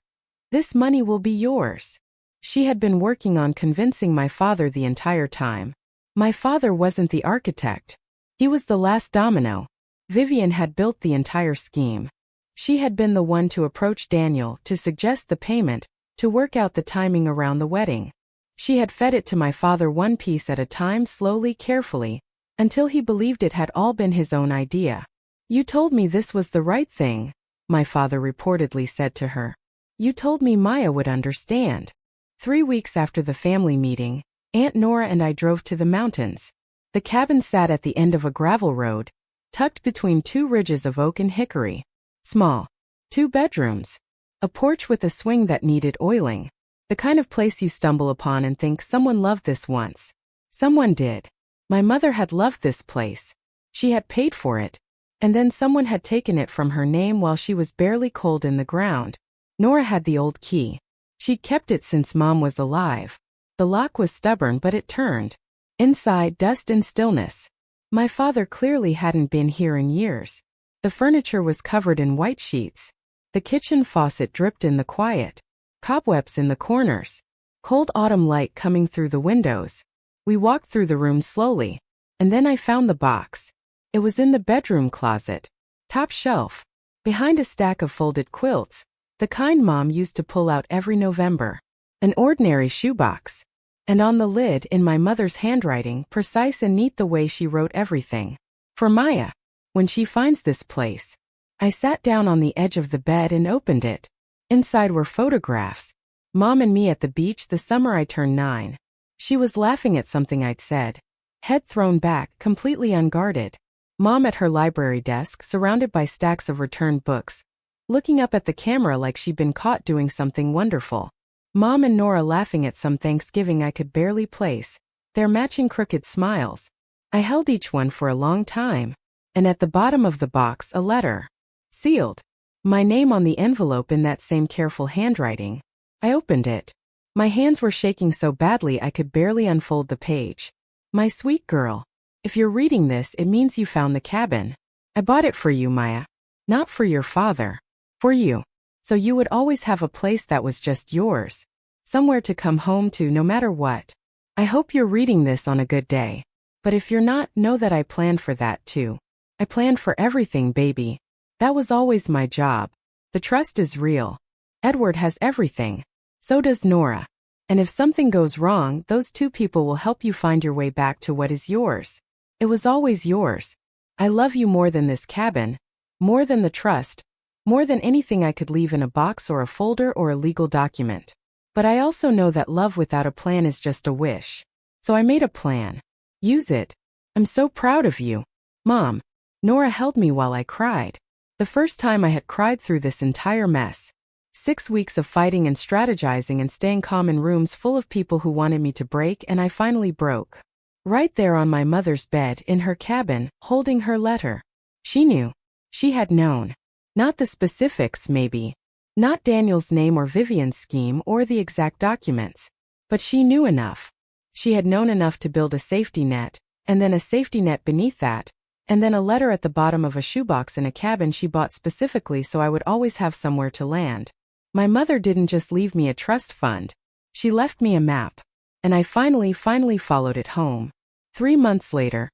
"This money will be yours." She had been working on convincing my father the entire time. My father wasn't the architect. He was the last domino. Vivian had built the entire scheme. She had been the one to approach Daniel, to suggest the payment, to work out the timing around the wedding. She had fed it to my father one piece at a time, slowly, carefully, until he believed it had all been his own idea. "You told me this was the right thing," my father reportedly said to her. "You told me Maya would understand." 3 weeks after the family meeting, Aunt Nora and I drove to the mountains. The cabin sat at the end of a gravel road, tucked between 2 ridges of oak and hickory. Small. 2 bedrooms. A porch with a swing that needed oiling. The kind of place you stumble upon and think someone loved this once. Someone did. My mother had loved this place. She had paid for it. And then someone had taken it from her name while she was barely cold in the ground. Nora had the old key. She'd kept it since Mom was alive. The lock was stubborn, but it turned. Inside, dust and stillness. My father clearly hadn't been here in years. The furniture was covered in white sheets. The kitchen faucet dripped in the quiet. Cobwebs in the corners. Cold autumn light coming through the windows. We walked through the room slowly. And then I found the box. It was in the bedroom closet. Top shelf. Behind a stack of folded quilts. The kind Mom used to pull out every November. An ordinary shoebox. And on the lid, in my mother's handwriting, precise and neat the way she wrote everything. "For Maya. When she finds this place." I sat down on the edge of the bed and opened it. Inside were photographs. Mom and me at the beach the summer I turned 9. She was laughing at something I'd said. Head thrown back, completely unguarded. Mom at her library desk, surrounded by stacks of returned books, looking up at the camera like she'd been caught doing something wonderful. Mom and Nora laughing at some Thanksgiving I could barely place, their matching crooked smiles. I held each one for a long time. And at the bottom of the box, a letter. Sealed. My name on the envelope in that same careful handwriting. I opened it. My hands were shaking so badly I could barely unfold the page. "My sweet girl. If you're reading this, it means you found the cabin. I bought it for you, Maya. Not for your father. For you. So you would always have a place that was just yours. Somewhere to come home to no matter what. I hope you're reading this on a good day. But if you're not, know that I planned for that too. I planned for everything, baby. That was always my job. The trust is real. Edward has everything. So does Nora. And if something goes wrong, those 2 people will help you find your way back to what is yours. It was always yours. I love you more than this cabin. More than the trust. More than anything I could leave in a box or a folder or a legal document. But I also know that love without a plan is just a wish. So I made a plan. Use it. I'm so proud of you. Mom." Nora held me while I cried. The first time I had cried through this entire mess. 6 weeks of fighting and strategizing and staying calm in rooms full of people who wanted me to break, and I finally broke. Right there on my mother's bed, in her cabin, holding her letter. She knew. She had known. Not the specifics, maybe. Not Daniel's name or Vivian's scheme or the exact documents. But she knew enough. She had known enough to build a safety net, and then a safety net beneath that, and then a letter at the bottom of a shoebox in a cabin she bought specifically so I would always have somewhere to land. My mother didn't just leave me a trust fund. She left me a map. And I finally followed it home. 3 months later,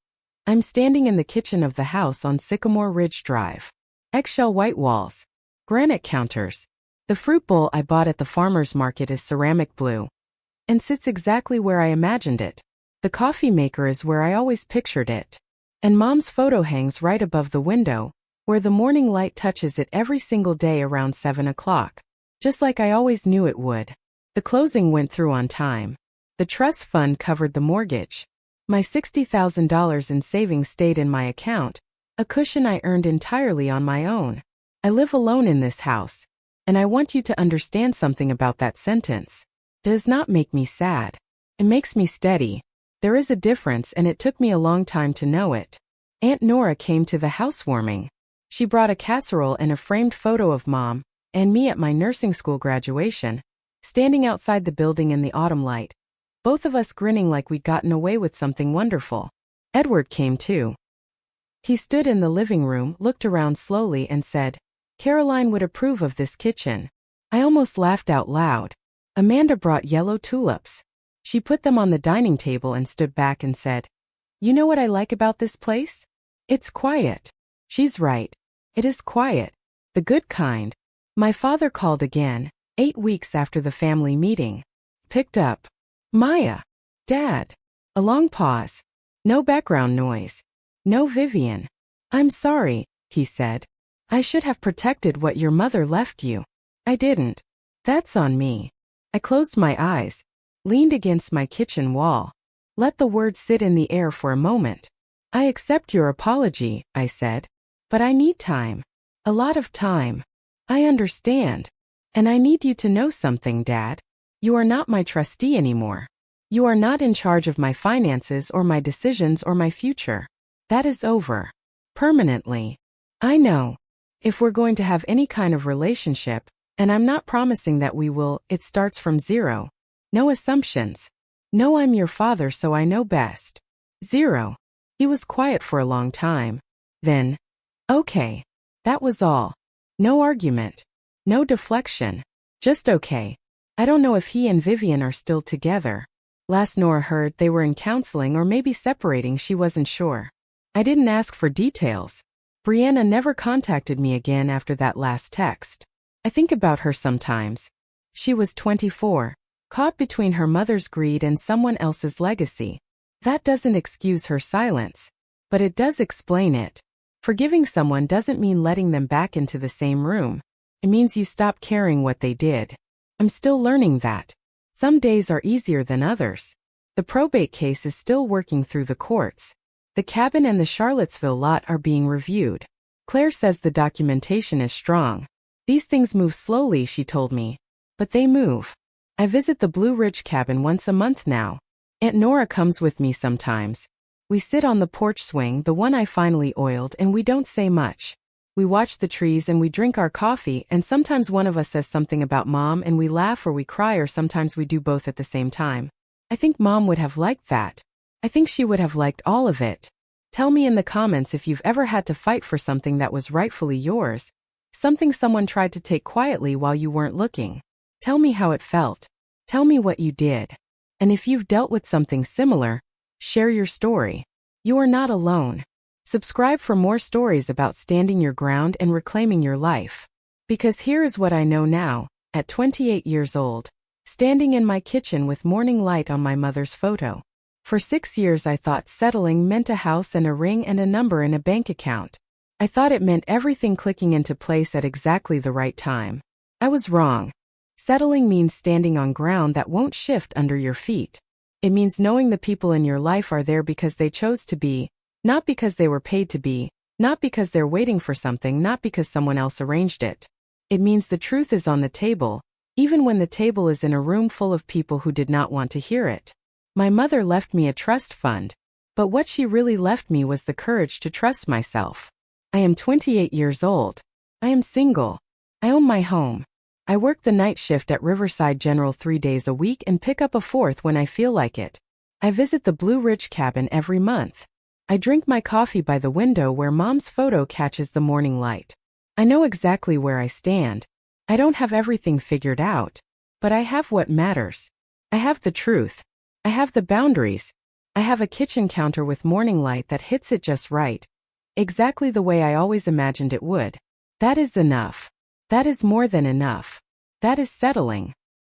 I'm standing in the kitchen of the house on Sycamore Ridge Drive. Eggshell white walls. Granite counters. The fruit bowl I bought at the farmer's market is ceramic blue. And sits exactly where I imagined it. The coffee maker is where I always pictured it. And Mom's photo hangs right above the window, where the morning light touches it every single day around 7 o'clock. Just like I always knew it would. The closing went through on time. The trust fund covered the mortgage. My $60,000 in savings stayed in my account, a cushion I earned entirely on my own. I live alone in this house, and I want you to understand something about that sentence. It does not make me sad. It makes me steady. There is a difference, and it took me a long time to know it. Aunt Nora came to the housewarming. She brought a casserole and a framed photo of Mom and me at my nursing school graduation, standing outside the building in the autumn light, both of us grinning like we'd gotten away with something wonderful. Edward came too. He stood in the living room, looked around slowly, and said, "Caroline would approve of this kitchen." I almost laughed out loud. Amanda brought yellow tulips. She put them on the dining table and stood back and said, "You know what I like about this place? It's quiet." She's right. It is quiet. The good kind. My father called again, 8 weeks after the family meeting. Picked up. "Maya." "Dad." A long pause. No background noise. No Vivian. "I'm sorry," he said. "I should have protected what your mother left you. I didn't. That's on me." I closed my eyes, leaned against my kitchen wall. Let the words sit in the air for a moment. "I accept your apology," I said. "But I need time. A lot of time. I understand. And I need you to know something, Dad. You are not my trustee anymore. You are not in charge of my finances or my decisions or my future. That is over. Permanently. I know. If we're going to have any kind of relationship, and I'm not promising that we will, it starts from zero. No assumptions. No, I'm your father, so I know best. Zero." He was quiet for a long time. Then, "Okay." That was all. No argument. No deflection. Just okay. I don't know if he and Vivian are still together. Last Nora heard, they were in counseling or maybe separating, she wasn't sure. I didn't ask for details. Brianna never contacted me again after that last text. I think about her sometimes. She was 24, caught between her mother's greed and someone else's legacy. That doesn't excuse her silence, but it does explain it. Forgiving someone doesn't mean letting them back into the same room. It means you stop caring what they did. I'm still learning that. Some days are easier than others. The probate case is still working through the courts. The cabin and the Charlottesville lot are being reviewed. Claire says the documentation is strong. These things move slowly, she told me. But they move. I visit the Blue Ridge cabin once a month now. Aunt Nora comes with me sometimes. We sit on the porch swing, the one I finally oiled, and we don't say much. We watch the trees and we drink our coffee, and sometimes one of us says something about Mom and we laugh or we cry, or sometimes we do both at the same time. I think Mom would have liked that. I think she would have liked all of it. Tell me in the comments if you've ever had to fight for something that was rightfully yours. Something someone tried to take quietly while you weren't looking. Tell me how it felt. Tell me what you did. And if you've dealt with something similar, share your story. You are not alone. Subscribe for more stories about standing your ground and reclaiming your life. Because here is what I know now, at 28 years old, standing in my kitchen with morning light on my mother's photo. For 6 years I thought settling meant a house and a ring and a number in a bank account. I thought it meant everything clicking into place at exactly the right time. I was wrong. Settling means standing on ground that won't shift under your feet. It means knowing the people in your life are there because they chose to be, not because they were paid to be, not because they're waiting for something, not because someone else arranged it. It means the truth is on the table, even when the table is in a room full of people who did not want to hear it. My mother left me a trust fund, but what she really left me was the courage to trust myself. I am 28 years old. I am single. I own my home. I work the night shift at Riverside General 3 days a week and pick up a fourth when I feel like it. I visit the Blue Ridge cabin every month. I drink my coffee by the window where Mom's photo catches the morning light. I know exactly where I stand. I don't have everything figured out, but I have what matters. I have the truth. I have the boundaries. I have a kitchen counter with morning light that hits it just right, exactly the way I always imagined it would. That is enough. That is more than enough. That is settling.